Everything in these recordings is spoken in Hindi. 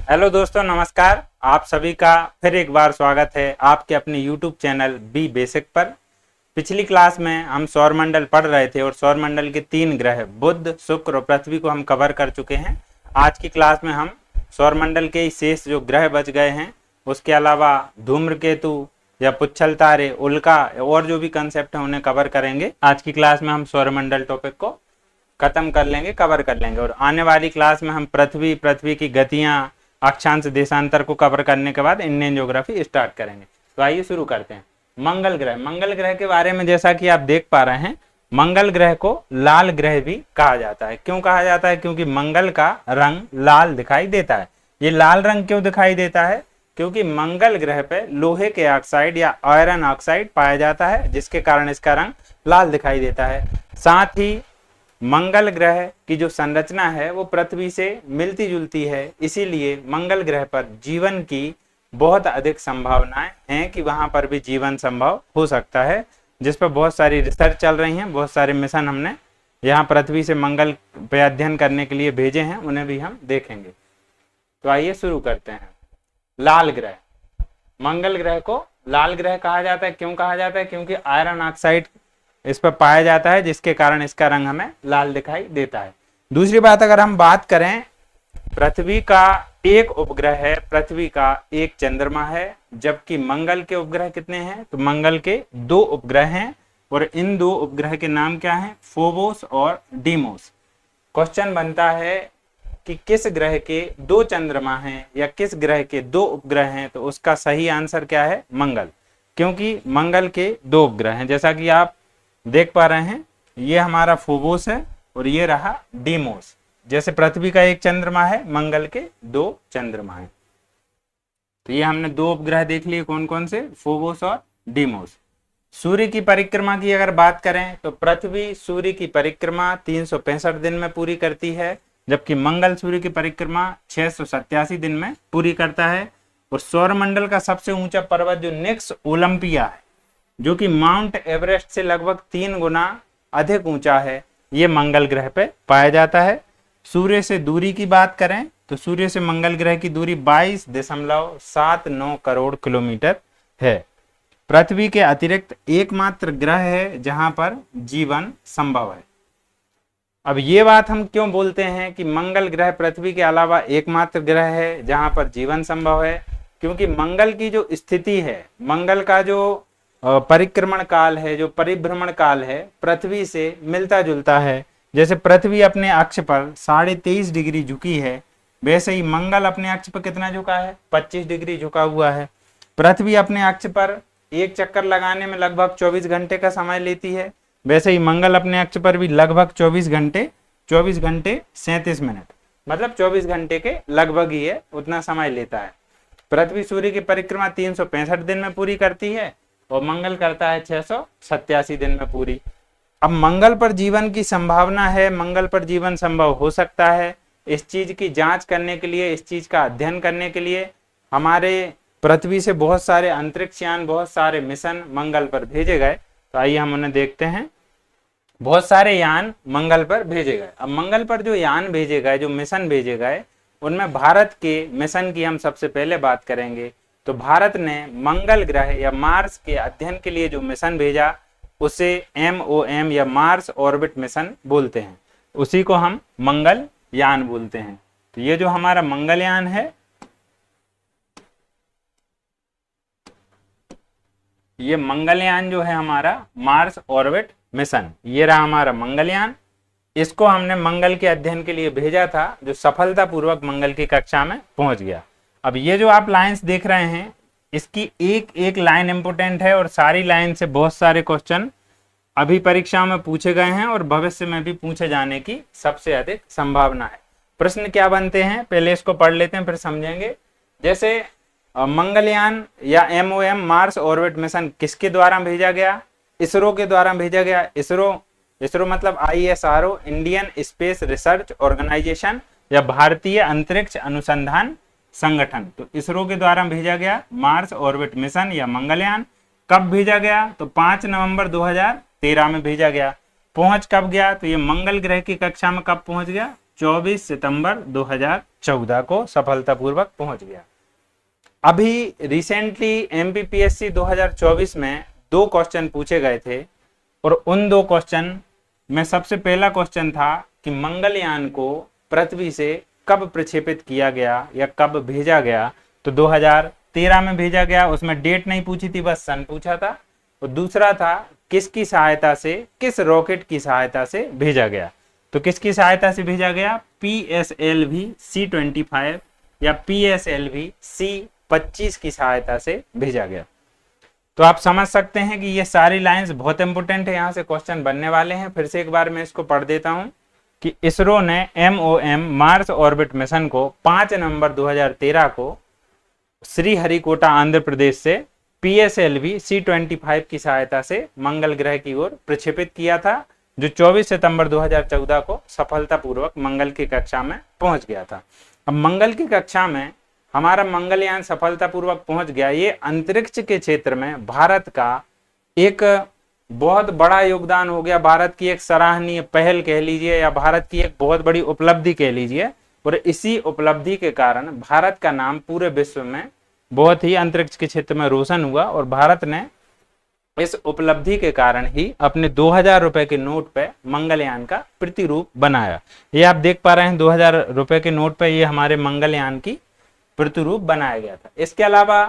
हेलो दोस्तों, नमस्कार। आप सभी का फिर एक बार स्वागत है आपके अपने YouTube चैनल बी बेसिक पर। पिछली क्लास में हम सौरमंडल पढ़ रहे थे और सौरमंडल के 3 ग्रह बुध, शुक्र और पृथ्वी को हम कवर कर चुके हैं। आज की क्लास में हम सौरमंडल के शेष जो ग्रह बच गए हैं, उसके अलावा धूम्रकेतु या पुच्छल तारे, उल्का और जो भी कंसेप्ट है उन्हें कवर करेंगे। आज की क्लास में हम सौरमंडल टॉपिक को खत्म कर लेंगे, कवर कर लेंगे और आने वाली क्लास में हम पृथ्वी की गतियां, अक्षांश देशांतर को कवर करने के बाद इंडियन ज्योग्राफी स्टार्ट करेंगे। तो आइए शुरू करते हैं। मंगल ग्रह के बारे में जैसा कि आप देख पा रहे हैं, मंगल ग्रह को लाल ग्रह भी कहा जाता है। क्यों कहा जाता है? क्योंकि मंगल का रंग लाल दिखाई देता है। ये लाल रंग क्यों दिखाई देता है? क्योंकि मंगल ग्रह पे लोहे के ऑक्साइड या आयरन ऑक्साइड पाया जाता है, जिसके कारण इसका रंग लाल दिखाई देता है। साथ ही मंगल ग्रह की जो संरचना है वो पृथ्वी से मिलती जुलती है, इसीलिए मंगल ग्रह पर जीवन की बहुत अधिक संभावनाएं हैं कि वहां पर भी जीवन संभव हो सकता है, जिस पर बहुत सारी रिसर्च चल रही हैं। बहुत सारे मिशन हमने यहाँ पृथ्वी से मंगल पे अध्ययन करने के लिए भेजे हैं, उन्हें भी हम देखेंगे। तो आइए शुरू करते हैं। लाल ग्रह, मंगल ग्रह को लाल ग्रह कहा जाता है। क्यों कहा जाता है? क्योंकि आयरन ऑक्साइड इस पर पाया जाता है, जिसके कारण इसका रंग हमें लाल दिखाई देता है। दूसरी बात, अगर हम बात करें, पृथ्वी का एक उपग्रह है, पृथ्वी का एक चंद्रमा है, जबकि मंगल के उपग्रह कितने हैं? तो मंगल के 2 उपग्रह हैं और इन 2 उपग्रह के नाम क्या हैं? फोबोस और डीमोस। क्वेश्चन बनता है कि किस ग्रह के 2 चंद्रमा हैं या किस ग्रह के 2 उपग्रह हैं? तो उसका सही आंसर क्या है? मंगल, क्योंकि मंगल के 2 उपग्रह हैं। जैसा कि आप देख पा रहे हैं, ये हमारा फोबोस है और ये रहा डीमोस। जैसे पृथ्वी का एक चंद्रमा है, मंगल के 2 चंद्रमा है। तो ये हमने 2 उपग्रह देख लिए, कौन कौन से? फोबोस और डीमोस। सूर्य की परिक्रमा की अगर बात करें तो पृथ्वी सूर्य की परिक्रमा 365 दिन में पूरी करती है, जबकि मंगल सूर्य की परिक्रमा 687 दिन में पूरी करता है। और सौरमंडल का सबसे ऊंचा पर्वत जो निक्स ओलंपिया है, जो कि माउंट एवरेस्ट से लगभग 3 गुना अधिक ऊंचा है, ये मंगल ग्रह पे पाया जाता है। सूर्य से दूरी की बात करें तो सूर्य से मंगल ग्रह की दूरी 22.79 करोड़ किलोमीटर है। पृथ्वी के अतिरिक्त एकमात्र ग्रह है जहां पर जीवन संभव है। अब ये बात हम क्यों बोलते हैं कि मंगल ग्रह पृथ्वी के अलावा एकमात्र ग्रह है जहां पर जीवन संभव है? क्योंकि मंगल की जो स्थिति है, मंगल का जो परिक्रमण काल है, जो परिभ्रमण काल है, पृथ्वी से मिलता जुलता है। जैसे पृथ्वी अपने अक्ष पर 23.5 डिग्री झुकी है, वैसे ही मंगल अपने अक्ष पर कितना झुका है? 25 डिग्री झुका हुआ है। पृथ्वी अपने अक्ष पर एक चक्कर लगाने में लगभग 24 घंटे का समय लेती है, वैसे ही मंगल अपने अक्ष पर भी लगभग 24 घंटे 37 मिनट, मतलब 24 घंटे के लगभग ही है, उतना समय लेता है। पृथ्वी सूर्य की परिक्रमा 365 दिन में पूरी करती है और मंगल करता है 687 दिन में पूरी। अब मंगल पर जीवन की संभावना है, मंगल पर जीवन संभव हो सकता है। इस चीज की जांच करने के लिए, इस चीज का अध्ययन करने के लिए हमारे पृथ्वी से बहुत सारे अंतरिक्ष यान, बहुत सारे मिशन मंगल पर भेजे गए। तो आइए हम उन्हें देखते हैं। बहुत सारे यान मंगल पर भेजे गए। अब मंगल पर जो यान भेजे गए, जो मिशन भेजे गए, उनमें भारत के मिशन की हम सबसे पहले बात करेंगे। तो भारत ने मंगल ग्रह या मार्स के अध्ययन के लिए जो मिशन भेजा, उसे MOM या मार्स ऑर्बिट मिशन बोलते हैं। उसी को हम मंगल यान बोलते हैं। तो ये जो हमारा मंगलयान है, ये मंगलयान जो है हमारा मार्स ऑर्बिट मिशन, ये रहा हमारा मंगलयान। इसको हमने मंगल के अध्ययन के लिए भेजा था, जो सफलतापूर्वक मंगल की कक्षा में पहुंच गया। अब ये जो आप लाइंस देख रहे हैं, इसकी एक एक लाइन इंपोर्टेंट है और सारी लाइन से बहुत सारे क्वेश्चन अभी परीक्षा में पूछे गए हैं और भविष्य में भी पूछे जाने की सबसे अधिक संभावना है। प्रश्न क्या बनते हैं, पहले इसको पढ़ लेते हैं फिर समझेंगे। जैसे मंगलयान या MOM मार्स ऑर्बिट मिशन किसके द्वारा भेजा गया? इसरो के द्वारा भेजा गया। इसरो मतलब ISRO, Indian space research organisation या भारतीय अंतरिक्ष अनुसंधान संगठन। तो इसरो के द्वारा भेजा गया मार्स ऑर्बिट मिशन या मंगलयान। कब भेजा गया? तो 5 नवंबर 2013 में भेजा गया। पहुंच कब गया? तो ये मंगल ग्रह की कक्षा में कब पहुंच गया? 24 सितंबर 2014 को सफलतापूर्वक पहुंच गया। अभी रिसेंटली एमपीपीएससी 2024 में 2 क्वेश्चन पूछे गए थे और उन 2 क्वेश्चन में सबसे पहला क्वेश्चन था कि मंगलयान को पृथ्वी से कब प्रक्षेपित किया गया या कब भेजा गया। तो 2013 में भेजा गया, उसमें डेट नहीं पूछी थी, बस सन पूछा था। और दूसरा था किसकी सहायता से, किस रॉकेट की सहायता से भेजा गया। तो किसकी सहायता से भेजा गया, PSLV C-25 या PSLV C-25 की सहायता से भेजा गया। तो आप समझ सकते हैं कि ये सारी लाइंस बहुत इंपॉर्टेंट है, यहाँ से क्वेश्चन बनने वाले हैं। फिर से एक बार मैं इसको पढ़ देता हूँ कि इसरो ने MOM मार्स ऑर्बिट मिशन को 5 नवंबर 2013 को श्रीहरिकोटा आंध्र प्रदेश से PSLV C-25 की सहायता से मंगल ग्रह की ओर प्रक्षेपित किया था, जो 24 सितंबर 2014 को सफलतापूर्वक मंगल की कक्षा में पहुंच गया था। अब मंगल की कक्षा में हमारा मंगलयान सफलतापूर्वक पहुंच गया। ये अंतरिक्ष के क्षेत्र में भारत का एक बहुत बड़ा योगदान हो गया, भारत की एक सराहनीय पहल कह लीजिए या भारत की एक बहुत बड़ी उपलब्धि कह लीजिए। और इसी उपलब्धि के कारण भारत का नाम पूरे विश्व में बहुत ही अंतरिक्ष के क्षेत्र में रोशन हुआ और भारत ने इस उपलब्धि के कारण ही अपने 2000 रुपए के नोट पे मंगलयान का प्रतिरूप बनाया। ये आप देख पा रहे हैं 2000 रुपए के नोट पे ये हमारे मंगलयान की प्रतिरूप बनाया गया था। इसके अलावा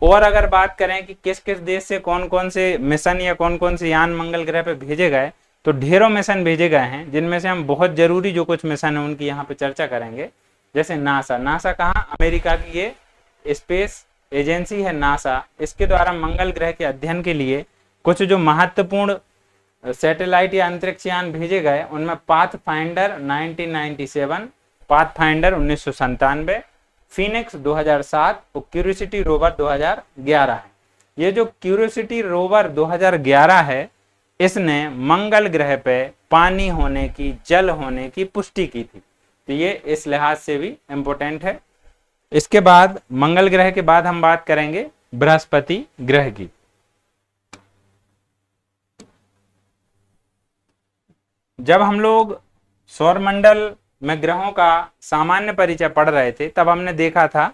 और अगर बात करें कि किस किस देश से कौन कौन से मिशन या कौन कौन से यान मंगल ग्रह पे भेजे गए, तो ढेरों मिशन भेजे गए हैं, जिनमें से हम बहुत जरूरी जो कुछ मिशन है उनकी यहाँ पे चर्चा करेंगे। जैसे नासा कहाँ, अमेरिका की ये स्पेस एजेंसी है नासा, इसके द्वारा मंगल ग्रह के अध्ययन के लिए कुछ जो महत्वपूर्ण सैटेलाइट या अंतरिक्ष यान भेजे गए, उनमें पाथफाइंडर 1997, पाथफाइंडर 1997, फीनिक्स 2007 और क्यूरियोसिटी रोवर 2011 है। ये जो क्यूरियोसिटी रोवर 2011 है, इसने मंगल ग्रह पे पानी होने की, जल होने की पुष्टि की थी। तो ये इस लिहाज से भी इंपॉर्टेंट है। इसके बाद मंगल ग्रह के बाद हम बात करेंगे बृहस्पति ग्रह की। जब हम लोग सौरमंडल में ग्रहों का सामान्य परिचय पढ़ रहे थे, तब हमने देखा था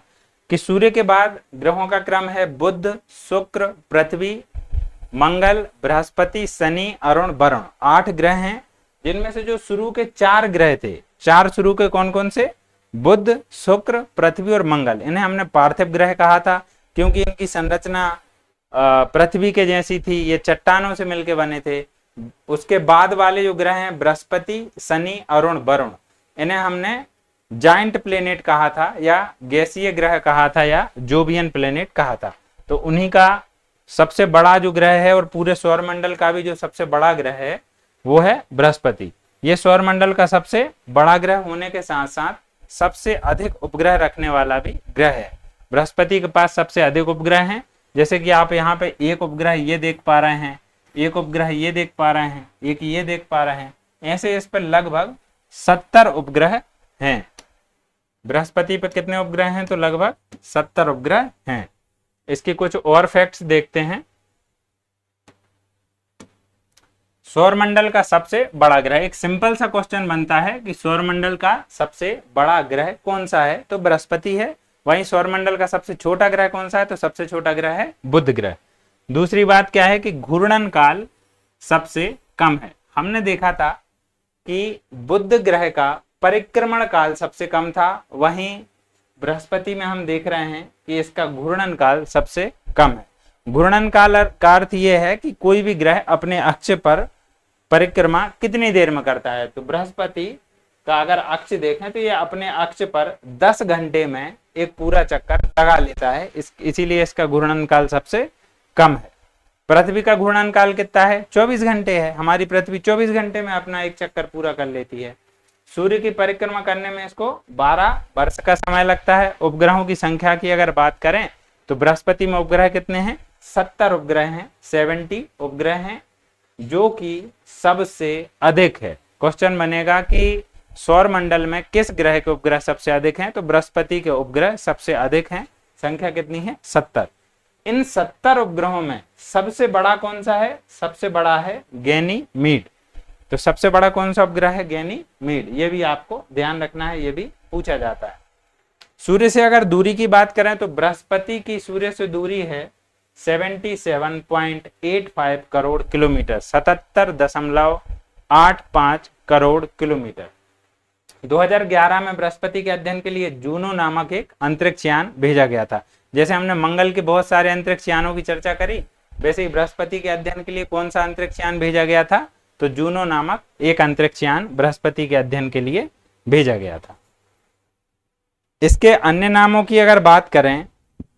कि सूर्य के बाद ग्रहों का क्रम है बुध, शुक्र, पृथ्वी, मंगल, बृहस्पति, शनि, अरुण, वरुण। 8 ग्रह हैं, जिनमें से जो शुरू के 4 ग्रह थे, 4 शुरू के कौन कौन से, बुध, शुक्र, पृथ्वी और मंगल, इन्हें हमने पार्थिव ग्रह कहा था, क्योंकि इनकी संरचना पृथ्वी के जैसी थी, ये चट्टानों से मिलकर बने थे। उसके बाद वाले जो ग्रह हैं बृहस्पति, शनि, अरुण, वरुण, इन्हें हमने जाइंट प्लेनेट कहा था या गैसीय ग्रह कहा था या जोवियन प्लेनेट कहा था। तो उन्हीं का सबसे बड़ा जो ग्रह है और पूरे सौरमंडल का भी जो सबसे बड़ा ग्रह है वो है बृहस्पति। ये सौरमंडल का सबसे बड़ा ग्रह होने के साथ साथ सबसे अधिक उपग्रह रखने वाला भी ग्रह है। बृहस्पति के पास सबसे अधिक उपग्रह हैं, जैसे कि आप यहाँ पे एक उपग्रह ये देख पा रहे हैं, एक उपग्रह ये देख पा रहे हैं, एक ये देख पा रहे हैं, ऐसे इस पर लगभग 70 उपग्रह हैं। बृहस्पति पर कितने उपग्रह हैं, तो लगभग 70 उपग्रह हैं। इसके कुछ और फैक्ट्स देखते हैं। सौरमंडल का सबसे बड़ा ग्रह, एक सिंपल सा क्वेश्चन बनता है कि सौरमंडल का सबसे बड़ा ग्रह कौन सा है, तो बृहस्पति है। वहीं सौरमंडल का सबसे छोटा ग्रह कौन सा है, तो सबसे छोटा ग्रह है बुध ग्रह। दूसरी बात क्या है कि घूर्णन काल सबसे कम है। हमने देखा था कि बुध ग्रह का परिक्रमण काल सबसे कम था, वहीं बृहस्पति में हम देख रहे हैं कि इसका घूर्णन काल सबसे कम है। घूर्णन काल का अर्थ यह है कि कोई भी ग्रह अपने अक्ष पर परिक्रमा कितनी देर में करता है। तो बृहस्पति का अगर अक्ष देखें तो ये अपने अक्ष पर 10 घंटे में एक पूरा चक्कर लगा लेता है, इसीलिए इसका घूर्णन काल सबसे कम है। पृथ्वी का घूर्णन काल कितना है, 24 घंटे है। हमारी पृथ्वी 24 घंटे में अपना एक चक्कर पूरा कर लेती है। सूर्य की परिक्रमा करने में इसको 12 वर्ष का समय लगता है। उपग्रहों की संख्या की अगर बात करें तो बृहस्पति में उपग्रह कितने हैं, 70 उपग्रह हैं, 70 उपग्रह हैं, जो कि सबसे अधिक है। क्वेश्चन बनेगा कि सौरमंडल में किस ग्रह के उपग्रह सबसे अधिक हैं, तो बृहस्पति के उपग्रह सबसे अधिक हैं। संख्या कितनी है, 70। इन 70 उपग्रहों में सबसे बड़ा कौन सा है, सबसे बड़ा है गैनीमीड। तो सबसे बड़ा कौन सा उपग्रह है? गैनीमेड। ये भी आपको ध्यान रखना है, ये भी पूछा जाता है। सूर्य से अगर दूरी की बात करें तो बृहस्पति की सूर्य से दूरी है 77.85 करोड़ किलोमीटर, 77.85 करोड़ किलोमीटर। 2011 में बृहस्पति के अध्ययन के लिए जूनो नामक एक अंतरिक्ष यान भेजा गया था। जैसे हमने मंगल के बहुत सारे अंतरिक्ष यानों की चर्चा करी, वैसे ही बृहस्पति के अध्ययन के लिए कौन सा अंतरिक्ष यान भेजा गया था? तो जूनो नामक एक अंतरिक्ष यान बृहस्पति के अध्ययन के लिए भेजा गया था। इसके अन्य नामों की अगर बात करें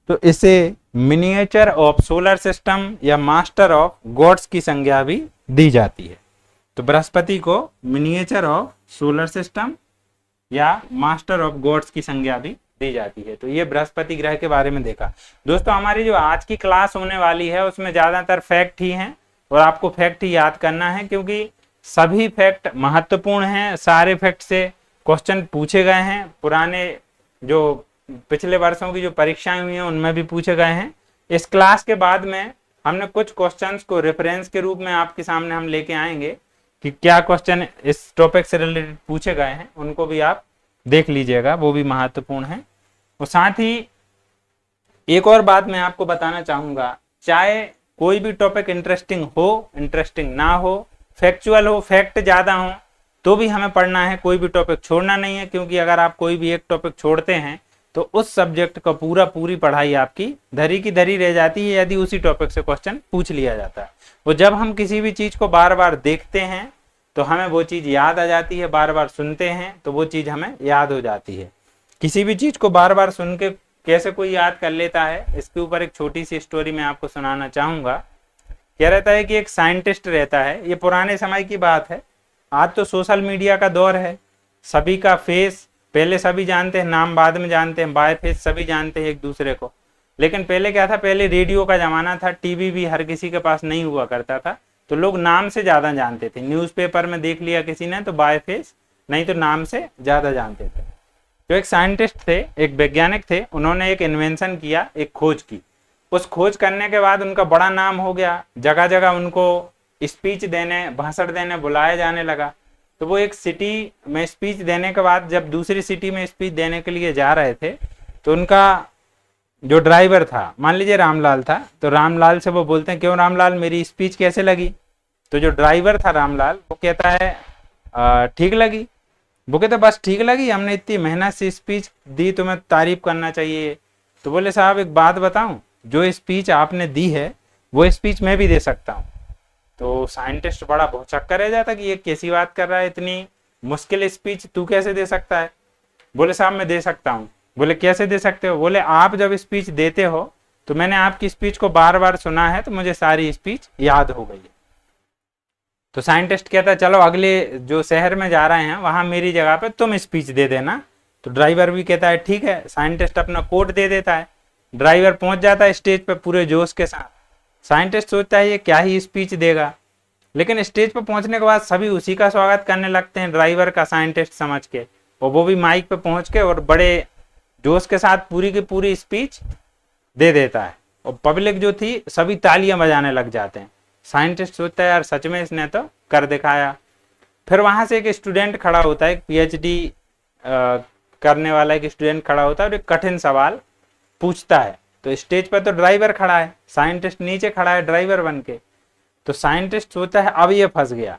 तो इसे मिनिएचर ऑफ सोलर सिस्टम या मास्टर ऑफ गॉड्स की संज्ञा भी दी जाती है। तो बृहस्पति को मिनिएचर ऑफ सोलर सिस्टम या मास्टर ऑफ गॉड्स की संज्ञा भी दी जाती है। तो ये बृहस्पति ग्रह के बारे में देखा। दोस्तों, हमारी जो आज की क्लास होने वाली है उसमें ज्यादातर फैक्ट ही हैं और आपको फैक्ट ही याद करना है, क्योंकि सभी फैक्ट महत्वपूर्ण हैं। सारे फैक्ट से क्वेश्चन पूछे गए हैं। पुराने जो पिछले वर्षों की जो परीक्षाएं हुई हैं उनमें भी पूछे गए हैं। इस क्लास के बाद में हमने कुछ क्वेश्चंस को रेफरेंस के रूप में आपके सामने हम लेके आएंगे कि क्या क्वेश्चन इस टॉपिक से रिलेटेड पूछे गए हैं, उनको भी आप देख लीजिएगा, वो भी महत्वपूर्ण है। और साथ ही एक और बात मैं आपको बताना चाहूंगा, चाहे कोई भी टॉपिक इंटरेस्टिंग हो, इंटरेस्टिंग ना हो, फैक्चुअल हो, फैक्ट ज्यादा हो, तो भी हमें पढ़ना है, कोई भी टॉपिक छोड़ना नहीं है। क्योंकि अगर आप कोई भी एक टॉपिक छोड़ते हैं तो उस सब्जेक्ट का पूरी पढ़ाई आपकी धरी की धरी रह जाती है यदि उसी टॉपिक से क्वेश्चन पूछ लिया जाता है। वो जब हम किसी भी चीज को बार बार देखते हैं तो हमें वो चीज याद आ जाती है, बार बार सुनते हैं तो वो चीज हमें याद हो जाती है। किसी भी चीज को बार बार सुन के कैसे कोई याद कर लेता है, इसके ऊपर एक छोटी सी स्टोरी मैं आपको सुनाना चाहूंगा। क्या रहता है कि एक साइंटिस्ट रहता है, ये पुराने समय की बात है, आज तो सोशल मीडिया का दौर है, सभी का फेस पहले सभी जानते हैं, नाम बाद में जानते हैं, बाय फेस सभी जानते हैं एक दूसरे को। लेकिन पहले क्या था, पहले रेडियो का जमाना था, टीवी भी हर किसी के पास नहीं हुआ करता था, तो लोग नाम से ज्यादा जानते थे। न्यूज़पेपर में देख लिया किसी ने तो बाय फेस, नहीं तो नाम से ज्यादा जानते थे। जो एक साइंटिस्ट थे, एक वैज्ञानिक थे, उन्होंने एक इन्वेंशन किया, एक खोज की। उस खोज करने के बाद उनका बड़ा नाम हो गया, जगह जगह उनको स्पीच देने, भाषण देने बुलाया जाने लगा। तो वो एक सिटी में स्पीच देने के बाद जब दूसरी सिटी में स्पीच देने के लिए जा रहे थे तो उनका जो ड्राइवर था, मान लीजिए रामलाल था, तो रामलाल से वो बोलते हैं, क्यों रामलाल मेरी स्पीच कैसे लगी? तो जो ड्राइवर था रामलाल, वो कहता है ठीक लगी। वो कहते बस ठीक लगी, हमने इतनी मेहनत से स्पीच दी, तुम्हें तारीफ करना चाहिए। तो बोले साहब एक बात बताऊं, जो स्पीच आपने दी है वो स्पीच मैं भी दे सकता हूँ। तो साइंटिस्ट बड़ा भौचक्का रह जाता कि ये कैसी बात कर रहा है, इतनी मुश्किल स्पीच तू कैसे दे सकता है? बोले साहब मैं दे सकता हूँ। बोले कैसे दे सकते हो? बोले आप जब स्पीच देते हो तो मैंने आपकी स्पीच को बार बार सुना है, तो मुझे सारी स्पीच याद हो गई है। तो साइंटिस्ट कहता है चलो अगले जो शहर में जा रहे हैं वहां मेरी जगह पे तुम स्पीच दे देना। तो ड्राइवर भी कहता है ठीक है। साइंटिस्ट अपना कोट दे देता है, ड्राइवर पहुंच जाता है स्टेज पे पूरे जोश के साथ। साइंटिस्ट सोचता है ये क्या ही स्पीच देगा, लेकिन स्टेज पर पहुंचने के बाद सभी उसी का स्वागत करने लगते हैं, ड्राइवर का, साइंटिस्ट समझ के। और वो भी माइक पे पहुंच के और बड़े जोश के साथ पूरी की पूरी स्पीच दे देता है। और पब्लिक जो थी सभी तालियां बजाने लग जाते हैं। साइंटिस्ट सोचता है यार सच में इसने तो कर दिखाया। फिर वहां से एक स्टूडेंट खड़ा होता है, एक पीएचडी करने वाला एक स्टूडेंट खड़ा होता है और एक कठिन सवाल पूछता है। तो स्टेज पर तो ड्राइवर खड़ा है, साइंटिस्ट नीचे खड़ा है ड्राइवर बन के। तो साइंटिस्ट सोचता है अब ये फंस गया।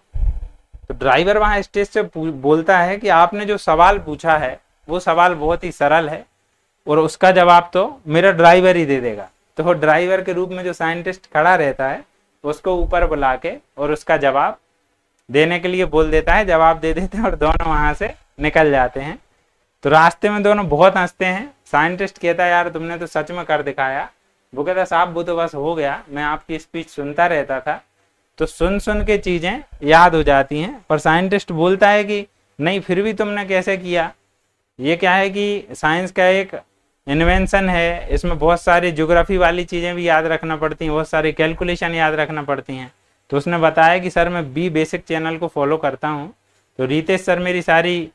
तो ड्राइवर वहां स्टेज से बोलता है कि आपने जो सवाल पूछा है वो सवाल बहुत ही सरल है और उसका जवाब तो मेरा ड्राइवर ही दे देगा। तो वो ड्राइवर के रूप में जो साइंटिस्ट खड़ा रहता है उसको ऊपर बुला के और उसका जवाब देने के लिए बोल देता है, जवाब दे देते हैं और दोनों वहां से निकल जाते हैं। तो रास्ते में दोनों बहुत हंसते हैं। साइंटिस्ट कहता है यार तुमने तो सच में कर दिखाया। वो कहता साहब वो तो बस हो गया, मैं आपकी स्पीच सुनता रहता था, तो सुन सुन के चीजें याद हो जाती हैं। पर साइंटिस्ट बोलता है कि नहीं फिर भी तुमने कैसे किया? ये क्या है कि साइंस का एक इन्वेंशन है, इसमें बहुत सारी ज्योग्राफी वाली चीजें भी याद रखना पड़ती हैं, बहुत सारी कैलकुलेशन याद रखना पड़ती हैं। तो उसने बताया कि सर मैं बी बेसिक चैनल को फॉलो करता हूँ, तो रितेश सर मेरी सारी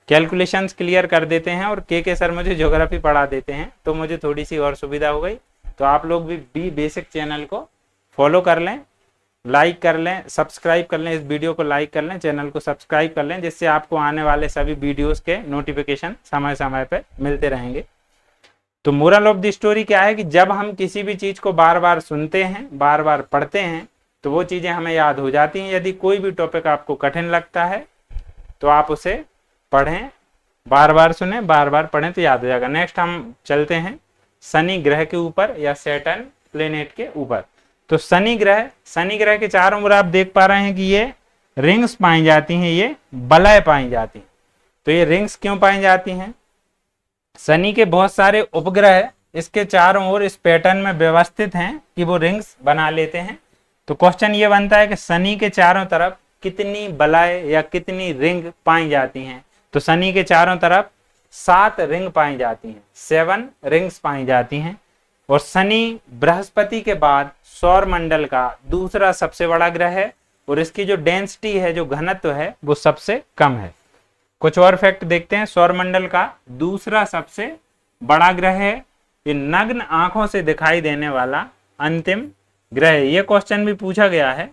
कैलकुलेशंस क्लियर कर देते हैं और के सर मुझे ज्योग्राफी पढ़ा देते हैं, तो मुझे थोड़ी सी और सुविधा हो गई। तो आप लोग भी बी बेसिक चैनल को फॉलो कर लें। लाइक कर लें, सब्सक्राइब कर लें, इस वीडियो को लाइक कर लें, चैनल को सब्सक्राइब कर लें, जिससे आपको आने वाले सभी वीडियोस के नोटिफिकेशन समय समय पे मिलते रहेंगे। तो मोरल ऑफ द स्टोरी क्या है कि जब हम किसी भी चीज को बार बार सुनते हैं, बार बार पढ़ते हैं, तो वो चीजें हमें याद हो जाती हैं। यदि कोई भी टॉपिक आपको कठिन लगता है तो आप उसे पढ़ें, बार बार सुने, बार बार पढ़ें तो याद हो जाएगा। नेक्स्ट हम चलते हैं शनि ग्रह के ऊपर या सैटर्न प्लेनेट के ऊपर। तो शनि ग्रह के चारों ओर आप देख पा रहे हैं कि ये रिंग्स पाई जाती हैं, ये बलय पाई जाती हैं। तो ये रिंग्स क्यों पाई जाती हैं? शनि के बहुत सारे उपग्रह इसके चारों ओर इस पैटर्न में व्यवस्थित हैं कि वो रिंग्स बना लेते हैं। तो क्वेश्चन ये बनता है कि शनि के चारों तरफ कितनी बलय या कितनी रिंग पाई जाती हैं? तो शनि के चारों तरफ 7 रिंग पाई जाती हैं, 7 रिंग्स पाई जाती हैं। और शनि बृहस्पति के बाद सौर मंडल का दूसरा सबसे बड़ा ग्रह है और इसकी जो डेंसिटी है, जो घनत्व है, वो सबसे कम है। कुछ और फैक्ट देखते हैं। सौर मंडल का दूसरा सबसे बड़ा ग्रह है, ये नग्न आंखों से दिखाई देने वाला अंतिम ग्रह है। ये क्वेश्चन भी पूछा गया है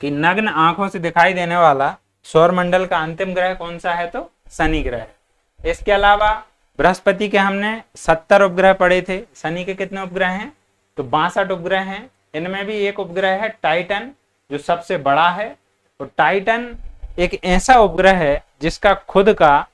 कि नग्न आंखों से दिखाई देने वाला सौर मंडल का अंतिम ग्रह कौन सा है? तो शनि ग्रह है। इसके अलावा बृहस्पति के हमने 70 उपग्रह पढ़े थे, शनि के कितने उपग्रह हैं? तो 62 उपग्रह हैं। इनमें भी एक उपग्रह है टाइटन, जो सबसे बड़ा है। और टाइटन एक ऐसा उपग्रह है जिसका खुद का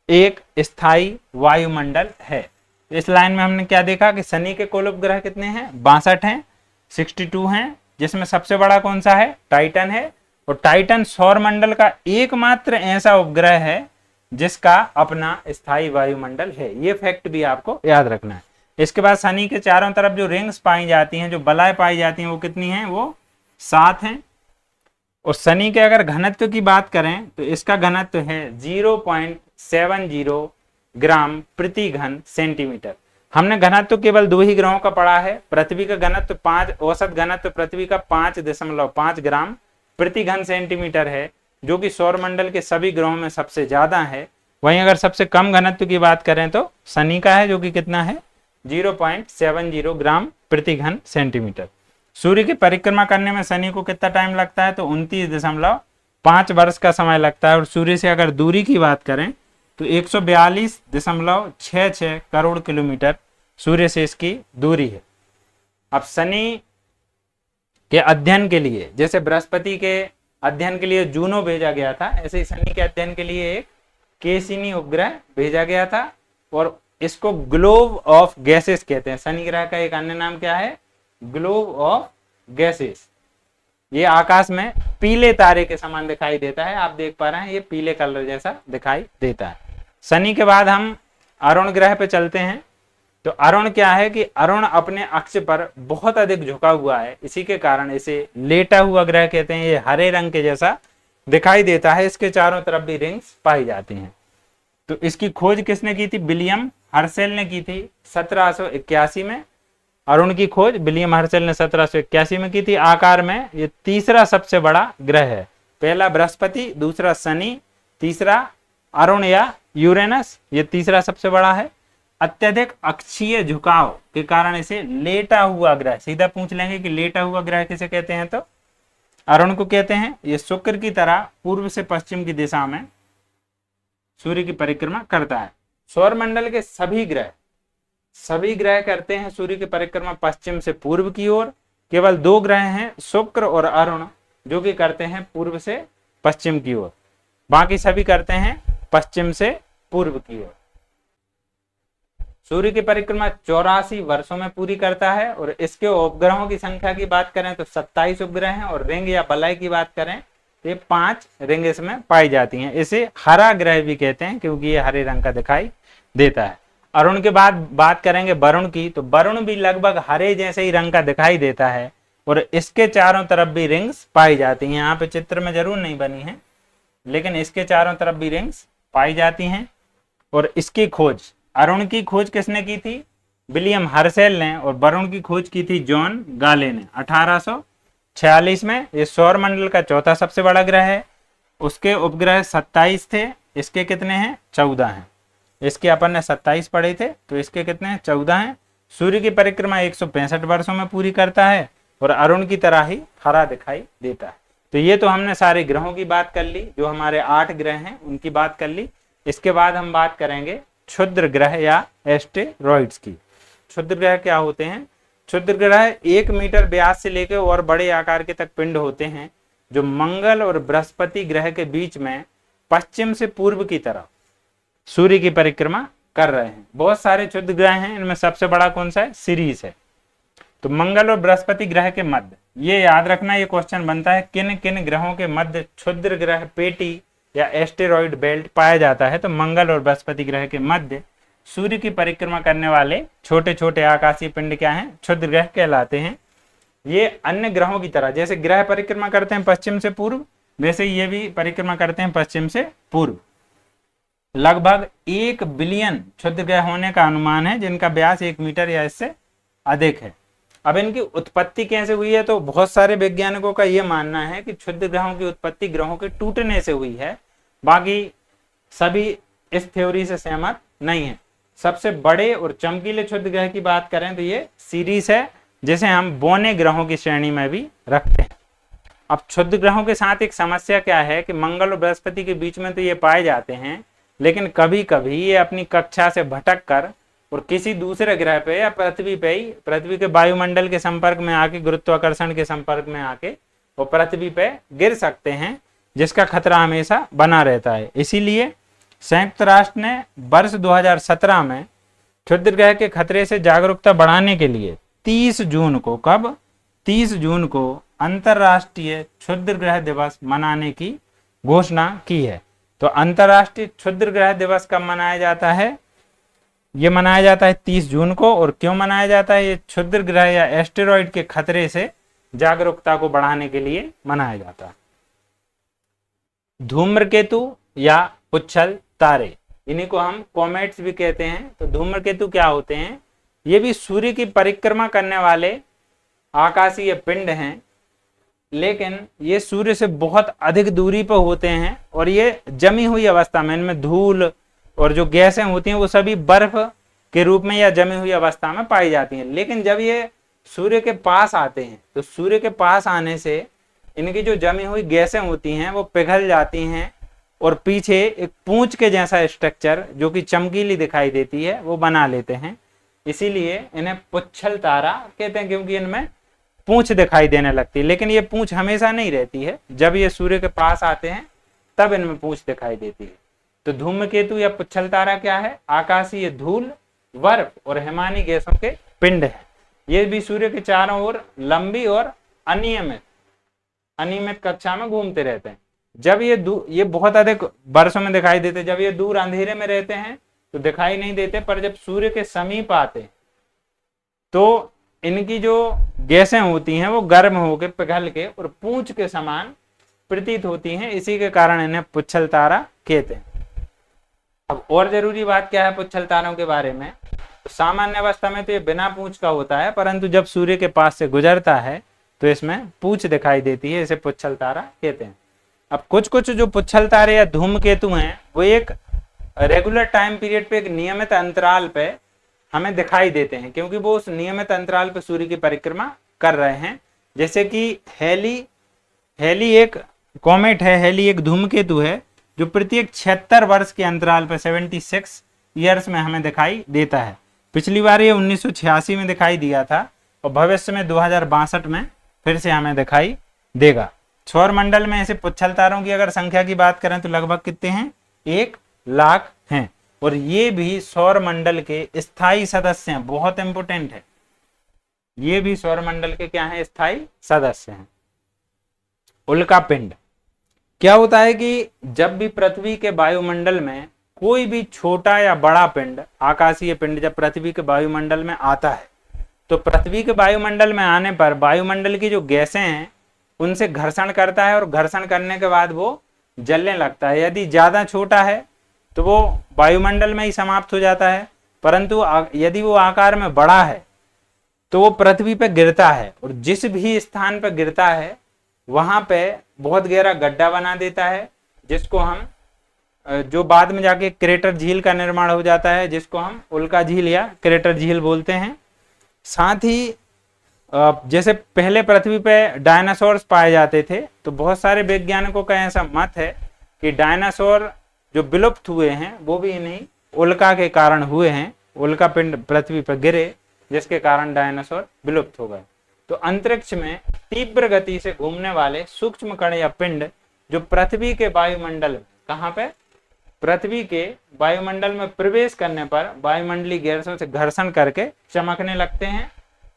एक स्थायी वायुमंडल है। इस लाइन में हमने क्या देखा कि शनि के कुल उपग्रह कितने हैं? 62 हैं, 62 हैं, जिसमें सबसे बड़ा कौन सा है? टाइटन है। और टाइटन सौर मंडल का एकमात्र ऐसा उपग्रह है जिसका अपना स्थायी वायुमंडल है। ये फैक्ट भी आपको याद रखना है। इसके बाद शनि के चारों तरफ जो रिंग्स पाई जाती हैं, जो बलाएं पाई जाती हैं, वो कितनी हैं? वो 7 हैं। और शनि के अगर घनत्व की बात करें तो इसका घनत्व है 0.70 ग्राम प्रति घन सेंटीमीटर। हमने घनत्व केवल 2 ही ग्रहों का पढ़ा है। पृथ्वी का घनत्व 5, औसत घनत्व पृथ्वी का 5.5 ग्राम प्रति घन सेंटीमीटर है, जो कि सौरमंडल के सभी ग्रहों में सबसे ज्यादा है। वहीं अगर सबसे कम घनत्व की बात करें तो शनि का है, जो कि कितना है? 0.70 ग्राम प्रति घन सेंटीमीटर। सूर्य की परिक्रमा करने में शनि को कितना टाइम लगता है? तो 29.5 वर्ष का समय लगता है। और सूर्य से अगर दूरी की बात करें तो 142.66 करोड़ किलोमीटर सूर्य से इसकी दूरी है। अब शनि के अध्ययन के लिए, जैसे बृहस्पति के अध्ययन के लिए जूनो भेजा गया था, ऐसे ही शनि के अध्ययन के लिए एक केसिनी उपग्रह भेजा गया था और इसको ग्लोब ऑफ गैसेस कहते हैं। शनि ग्रह का एक अन्य नाम क्या है? Globe of gases. ये आकाश में पीले तारे के समान दिखाई देता है। आप देख पा रहे हैं, ये पीले कलर जैसा दिखाई देता है। शनि के बाद हम अरुण ग्रह पे चलते हैं। तो अरुण क्या है कि अरुण अपने अक्ष पर बहुत अधिक झुका हुआ है, इसी के कारण इसे लेटा हुआ ग्रह कहते हैं। ये हरे रंग के जैसा दिखाई देता है, इसके चारों तरफ भी रिंग्स पाई जाती हैं। तो इसकी खोज किसने की थी? विलियम हर्शेल ने की थी 1781 में। अरुण की खोज विलियम हर्शेल ने 1781 में की थी। आकार में ये तीसरा सबसे बड़ा ग्रह है। पहला बृहस्पति, दूसरा शनि, तीसरा अरुण या यूरेनस, ये तीसरा सबसे बड़ा है। अत्यधिक अक्षीय झुकाव के कारण इसे लेटा हुआ ग्रह, सीधा पूछ लेंगे कि लेटा हुआ ग्रह किसे कहते हैं, तो अरुण को कहते हैं। ये शुक्र की तरह पूर्व से पश्चिम की दिशा में सूर्य की परिक्रमा करता है। सौरमंडल के सभी ग्रह करते हैं सूर्य की परिक्रमा पश्चिम से पूर्व की ओर। केवल 2 ग्रह हैं, शुक्र और अरुण, जो कि करते हैं पूर्व से पश्चिम की ओर। बाकी सभी करते हैं पश्चिम से पूर्व की ओर। सूर्य की परिक्रमा 84 वर्षों में पूरी करता है। और इसके उपग्रहों की संख्या की बात करें तो 27 उपग्रह हैं। और रिंग या बलय की बात करें तो ये 5 रिंग इसमें पाई जाती हैं। इसे हरा ग्रह भी कहते हैं क्योंकि ये हरे रंग का दिखाई देता है। अरुण के बाद बात करेंगे वरुण की। तो वरुण भी लगभग हरे जैसे ही रंग का दिखाई देता है और इसके चारों तरफ भी रिंग्स पाई जाती हैं। यहाँ पे चित्र में जरूर नहीं बनी है, लेकिन इसके चारों तरफ भी रिंग्स पाई जाती हैं। और इसकी खोज, अरुण की खोज किसने की थी? विलियम हर्शेल ने। और वरुण की खोज की थी जॉन गाले ने 1846 में। ये सौर मंडल का चौथा सबसे बड़ा ग्रह है। उसके उपग्रह 27 थे, इसके कितने हैं? 14 हैं। इसके अपन ने 27 पढ़े थे, तो इसके कितने हैं? 14 हैं। सूर्य की परिक्रमा 165 वर्षों में पूरी करता है और अरुण की तरह ही हरा दिखाई देता है। तो ये तो हमने सारे ग्रहों की बात कर ली, जो हमारे 8 ग्रह हैं उनकी बात कर ली। इसके बाद हम बात करेंगे क्षुद्र ग्रह या एस्टेरॉइड्स की। क्षुद्र ग्रह क्या होते हैं? क्षुद्र ग्रह 1 मीटर व्यास से लेकर और बड़े आकार के तक पिंड होते हैं, जो मंगल और बृहस्पति ग्रह के बीच में पश्चिम से पूर्व की तरफ सूर्य की परिक्रमा कर रहे हैं। बहुत सारे क्षुद्र ग्रह हैं, इनमें सबसे बड़ा कौन सा है? सीरीज है। तो मंगल और बृहस्पति ग्रह के मध्य, ये याद रखना, ये क्वेश्चन बनता है, किन किन ग्रहों के मध्य क्षुद्र ग्रह पेटी या एस्टेरॉइड बेल्ट पाया जाता है? तो मंगल और बृहस्पति ग्रह के मध्य सूर्य की परिक्रमा करने वाले छोटे छोटे आकाशीय पिंड क्या हैं? क्षुद्र ग्रह कहलाते हैं। ये अन्य ग्रहों की तरह, जैसे ग्रह परिक्रमा करते हैं पश्चिम से पूर्व, वैसे ये भी परिक्रमा करते हैं पश्चिम से पूर्व। लगभग 1 बिलियन क्षुद्र ग्रह होने का अनुमान है, जिनका व्यास 1 मीटर या इससे अधिक है। अब इनकी उत्पत्ति कैसे हुई है? तो बहुत सारे वैज्ञानिकों का यह मानना है कि क्षुद्र ग्रहों की उत्पत्ति ग्रहों के टूटने से हुई है। बाकी सभी इस थ्योरी से सहमत नहीं है। सबसे बड़े और चमकीले क्षुद्र ग्रह की बात करें तो ये सीरीज है, जिसे हम बौने ग्रहों की श्रेणी में भी रखते हैं। अब क्षुद्र ग्रहों के साथ एक समस्या क्या है कि मंगल और बृहस्पति के बीच में तो ये पाए जाते हैं, लेकिन कभी कभी ये अपनी कक्षा से भटक कर और किसी दूसरे ग्रह पे या पृथ्वी पे ही, पृथ्वी के वायुमंडल के संपर्क में आके, गुरुत्वाकर्षण के संपर्क में आके वो पृथ्वी पे गिर सकते हैं, जिसका खतरा हमेशा बना रहता है। इसीलिए संयुक्त राष्ट्र ने वर्ष 2017 में क्षुद्र ग्रह के खतरे से जागरूकता बढ़ाने के लिए 30 जून को, कब? 30 जून को अंतरराष्ट्रीय क्षुद्र ग्रह दिवस मनाने की घोषणा की है। तो अंतरराष्ट्रीय क्षुद्र ग्रह दिवस कब मनाया जाता है? ये मनाया जाता है 30 जून को। और क्यों मनाया जाता है? ये क्षुद्र ग्रह या एस्टेरॉइड के खतरे से जागरूकता को बढ़ाने के लिए मनाया जाता है। धूम्रकेतु या पुच्छल तारे, इन्हीं को हम कॉमेट्स भी कहते हैं। तो धूम्रकेतु क्या होते हैं? ये भी सूर्य की परिक्रमा करने वाले आकाशीय पिंड हैं, लेकिन ये सूर्य से बहुत अधिक दूरी पर होते हैं और ये जमी हुई अवस्था में, इनमें धूल और जो गैसें होती हैं वो सभी बर्फ के रूप में या जमी हुई अवस्था में पाई जाती हैं। लेकिन जब ये सूर्य के पास आते हैं तो सूर्य के पास आने से इनकी जो जमी हुई गैसें होती हैं वो पिघल जाती हैं और पीछे एक पूंछ के जैसा स्ट्रक्चर, जो कि चमकीली दिखाई देती है, वो बना लेते हैं। इसीलिए इन्हें पुच्छल तारा कहते हैं, क्योंकि इनमें पूंछ दिखाई देने लगती है। लेकिन ये पूंछ हमेशा नहीं रहती है, जब ये सूर्य के पास आते हैं तब इनमें पूंछ दिखाई देती है। तो धूमकेतु या पुच्छल तारा क्या है? आकाशीय धूल, बर्फ और हिमानी गैसों के पिंड है। ये भी सूर्य के चारों ओर लंबी और अनियमित कक्षा में घूमते रहते हैं। जब ये बहुत अधिक वर्षों में दिखाई देते, जब ये दूर अंधेरे में रहते हैं तो दिखाई नहीं देते, पर जब सूर्य के समीप आते तो इनकी जो गैसें होती हैं वो गर्म होकर पिघल के और पूंछ के समान प्रतीत होती हैं। इसी के कारण इन्हें पुच्छल तारा कहते हैं। अब और जरूरी बात क्या है पुच्छल तारों के बारे में? तो सामान्य अवस्था में तो ये बिना पूंछ का होता है, परंतु जब सूर्य के पास से गुजरता है तो इसमें पूंछ दिखाई देती है, इसे पुच्छल तारा कहते हैं। अब कुछ जो पुच्छल तारे या धूमकेतु हैं वो एक रेगुलर टाइम पीरियड पे, एक नियमित अंतराल पे हमें दिखाई देते हैं, क्योंकि वो उस नियमित अंतराल पे सूर्य की परिक्रमा कर रहे हैं। जैसे कि हेली एक कॉमेट है, हेली एक धूमकेतु है जो प्रत्येक 76 वर्ष के अंतराल पर 76 ईयर्स में हमें दिखाई देता है। पिछली बार ये 1986 में दिखाई दिया था और भविष्य में 2062 में फिर से हमें दिखाई देगा। सौर मंडल में ऐसे पुच्छल तारों की अगर संख्या की बात करें तो लगभग कितने हैं? 1 लाख हैं। और ये भी सौर मंडल के स्थायी सदस्य हैं, बहुत इंपोर्टेंट है। ये भी सौर मंडल के क्या हैं? स्थायी सदस्य हैं। उल्का पिंड क्या होता है कि जब भी पृथ्वी के वायुमंडल में कोई भी छोटा या बड़ा पिंड, आकाशीय पिंड, जब पृथ्वी के वायुमंडल में आता है तो पृथ्वी के वायुमंडल में आने पर वायुमंडल की जो गैसें हैं उनसे घर्षण करता है और घर्षण करने के बाद वो जलने लगता है। यदि ज्यादा छोटा है तो वो वायुमंडल में ही समाप्त हो जाता है, परंतु यदि वो आकार में बड़ा है तो वो पृथ्वी पर गिरता है और जिस भी स्थान पर गिरता है वहां पे बहुत गहरा गड्ढा बना देता है, जिसको हम जो बाद में जाके क्रेटर झील का निर्माण हो जाता है, जिसको हम उल्का झील या क्रेटर झील बोलते हैं। साथ ही जैसे पहले पृथ्वी पे डायनासोर्स पाए जाते थे, तो बहुत सारे वैज्ञानिकों का ऐसा मत है कि डायनासोर जो विलुप्त हुए हैं वो भी इन्हीं उल्का के कारण हुए हैं। उल्का पिंड पृथ्वी पर गिरे जिसके कारण डायनासोर विलुप्त हो गए। तो अंतरिक्ष में तीव्र गति से घूमने वाले सूक्ष्म कण या पिंड जो पृथ्वी के वायुमंडल में, कहाँ पे, पृथ्वी के वायुमंडल में प्रवेश करने पर वायुमंडलीय गैसों से घर्षण करके चमकने लगते हैं,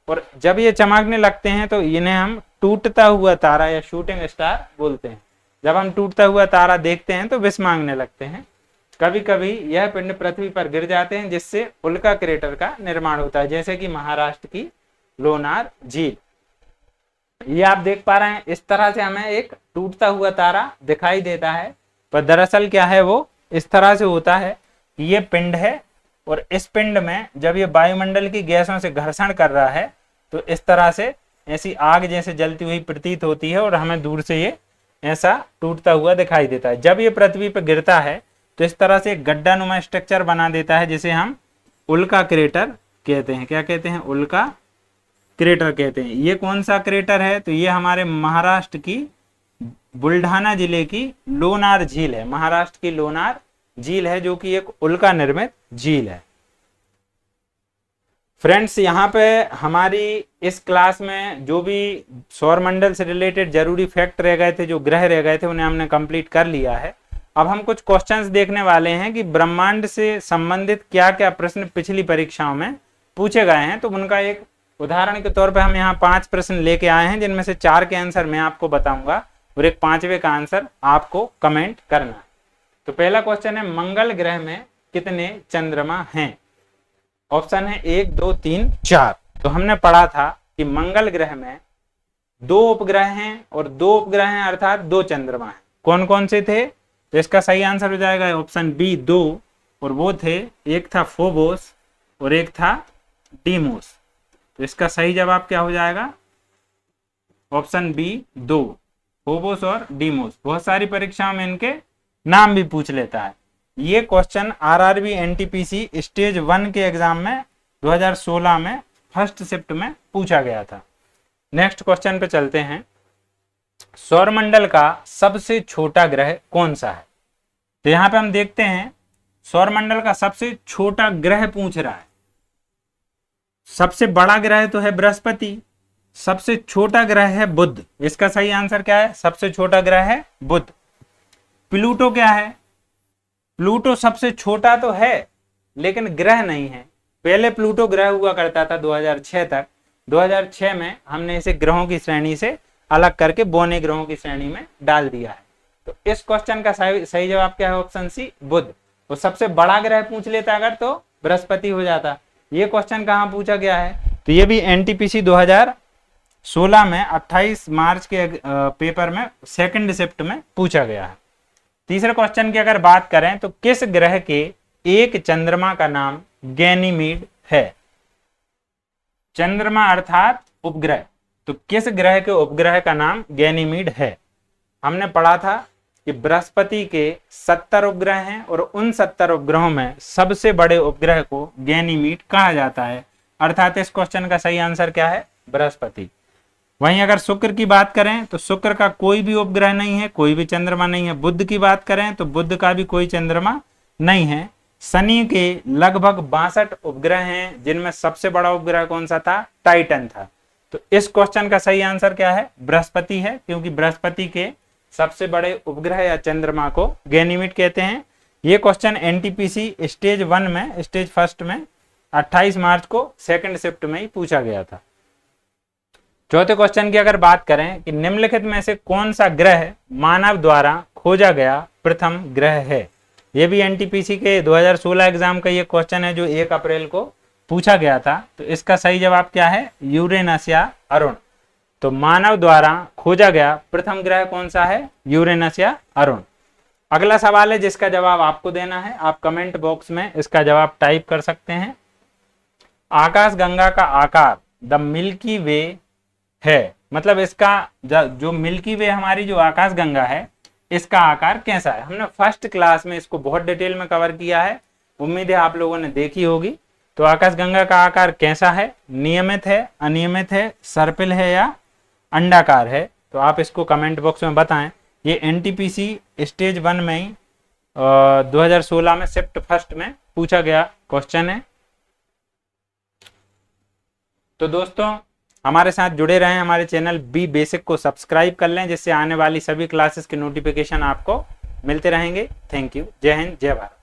और जब ये चमकने लगते हैं तो इन्हें हम टूटता हुआ तारा या शूटिंग स्टार बोलते हैं। जब हम टूटता हुआ तारा देखते हैं तो विष मांगने लगते हैं। कभी कभी यह पिंड पृथ्वी पर गिर जाते हैं जिससे उल्का क्रेटर का निर्माण होता है, जैसे कि महाराष्ट्र की लोनार झील। ये आप देख पा रहे हैं, इस तरह से हमें एक टूटता हुआ तारा दिखाई देता है, पर दरअसल क्या है, वो इस तरह से होता है कि ये पिंड है, और इस पिंड में जब ये वायुमंडल की गैसों से घर्षण कर रहा है तो इस तरह से ऐसी आग जैसे जलती हुई प्रतीत होती है, और हमें दूर से ये ऐसा टूटता हुआ दिखाई देता है। जब ये पृथ्वी पर गिरता है तो इस तरह से एक गड्ढानुमा स्ट्रक्चर बना देता है, जिसे हम उल्का क्रेटर कहते हैं। क्या कहते हैं? उल्का क्रेटर कहते हैं। ये कौन सा क्रेटर है? तो ये हमारे महाराष्ट्र की बुल्ढाना जिले की लोनार झील है। महाराष्ट्र की लोनार झील है जो कि एक उल्का निर्मित झील है। फ्रेंड्स, यहाँ पे हमारी इस क्लास में जो भी सौरमंडल से रिलेटेड जरूरी फैक्ट रह गए थे, जो ग्रह रह गए थे, उन्हें हमने कंप्लीट कर लिया है। अब हम कुछ क्वेश्चंस देखने वाले हैं कि ब्रह्मांड से संबंधित क्या क्या प्रश्न पिछली परीक्षाओं में पूछे गए हैं। तो उनका एक उदाहरण के तौर पे हम यहाँ 5 प्रश्न लेके आए हैं, जिनमें से 4 के आंसर मैं आपको बताऊंगा और एक 5वें का आंसर आपको कमेंट करना है। तो पहला क्वेश्चन है, मंगल ग्रह में कितने चंद्रमा हैं? ऑप्शन है 1, 2, 3, 4। तो हमने पढ़ा था कि मंगल ग्रह में 2 उपग्रह हैं और 2 उपग्रह हैं, अर्थात 2 चंद्रमा हैं। कौन कौन से थे? तो इसका सही आंसर हो जाएगा ऑप्शन बी 2, और वो थे, एक था फोबोस और एक था डीमोस। तो इसका सही जवाब क्या हो जाएगा? ऑप्शन बी 2, फोबोस और डीमोस। बहुत सारी परीक्षाओं में इनके नाम भी पूछ लेता है। ये क्वेश्चन आरआरबी एनटीपीसी स्टेज 1 के एग्जाम में 2016 में फर्स्ट शिफ्ट में पूछा गया था। नेक्स्ट क्वेश्चन पे चलते हैं। सौरमंडल का सबसे छोटा ग्रह कौन सा है? तो यहां पे हम देखते हैं सौरमंडल का सबसे छोटा ग्रह पूछ रहा है। सबसे बड़ा ग्रह तो है बृहस्पति, सबसे छोटा ग्रह है बुध। इसका सही आंसर क्या है? सबसे छोटा ग्रह है बुध। प्लूटो क्या है? प्लूटो सबसे छोटा तो है लेकिन ग्रह नहीं है। पहले प्लूटो ग्रह हुआ करता था 2006 तक। 2006 में हमने इसे ग्रहों की श्रेणी से अलग करके बौने ग्रहों की श्रेणी में डाल दिया है। तो इस क्वेश्चन का सही जवाब क्या है? ऑप्शन सी, बुध। तो सबसे बड़ा ग्रह पूछ लेता अगर तो बृहस्पति हो जाता। ये क्वेश्चन कहाँ पूछा गया है? तो ये भी एनटीपीसी 2016 में 28 मार्च के पेपर में सेकंड शिफ्ट में पूछा गया है। तीसरे क्वेश्चन की अगर बात करें तो किस ग्रह के एक चंद्रमा का नाम गैनीमीड है? चंद्रमा अर्थात उपग्रह। तो किस ग्रह के उपग्रह का नाम गैनीमीड है? हमने पढ़ा था कि बृहस्पति के 70 उपग्रह हैं और उन 70 उपग्रहों में सबसे बड़े उपग्रह को गैनीमीड कहा जाता है, अर्थात इस क्वेश्चन का सही आंसर क्या है? बृहस्पति। वहीं अगर शुक्र की बात करें तो शुक्र का कोई भी उपग्रह नहीं है, कोई भी चंद्रमा नहीं है। बुध की बात करें तो बुध का भी कोई चंद्रमा नहीं है। शनि के लगभग 62 उपग्रह हैं, जिनमें सबसे बड़ा उपग्रह कौन सा था? टाइटन था। तो इस क्वेश्चन का सही आंसर क्या है? बृहस्पति है, क्योंकि बृहस्पति के सबसे बड़े उपग्रह या चंद्रमा को गैनीमीड कहते हैं। ये क्वेश्चन एनटीपीसी स्टेज 1 में, स्टेज फर्स्ट में 28 मार्च को सेकंड शिफ्ट में ही पूछा गया था। चौथे क्वेश्चन की अगर बात करें कि निम्नलिखित में से कौन सा ग्रह मानव द्वारा खोजा गया प्रथम ग्रह है? यह भी एनटीपीसी के 2016 एग्जाम का ये क्वेश्चन है जो 1 अप्रैल को पूछा गया था। तो इसका सही जवाब क्या है? यूरेनस या अरुण। तो मानव द्वारा खोजा गया प्रथम ग्रह कौन सा है? यूरेनस या अरुण। अगला सवाल है जिसका जवाब आपको देना है। आप कमेंट बॉक्स में इसका जवाब टाइप कर सकते हैं। आकाशगंगा का आकार द मिल्की वे है, मतलब इसका जो मिल्की वे हमारी जो आकाशगंगा है, इसका आकार कैसा है? हमने फर्स्ट क्लास में इसको बहुत डिटेल में कवर किया है, उम्मीद है आप लोगों ने देखी होगी। तो आकाशगंगा का आकार कैसा है? नियमित है, अनियमित है, सर्पिल है या अंडाकार है? तो आप इसको कमेंट बॉक्स में बताएं। ये एनटीपीसी स्टेज 1 में ही 2016 में शिफ्ट फर्स्ट में पूछा गया क्वेश्चन है। तो दोस्तों हमारे साथ जुड़े रहें, हमारे चैनल बी बेसिक को सब्सक्राइब कर लें, जिससे आने वाली सभी क्लासेस के नोटिफिकेशन आपको मिलते रहेंगे। Thank you. जय हिंद, जय भारत।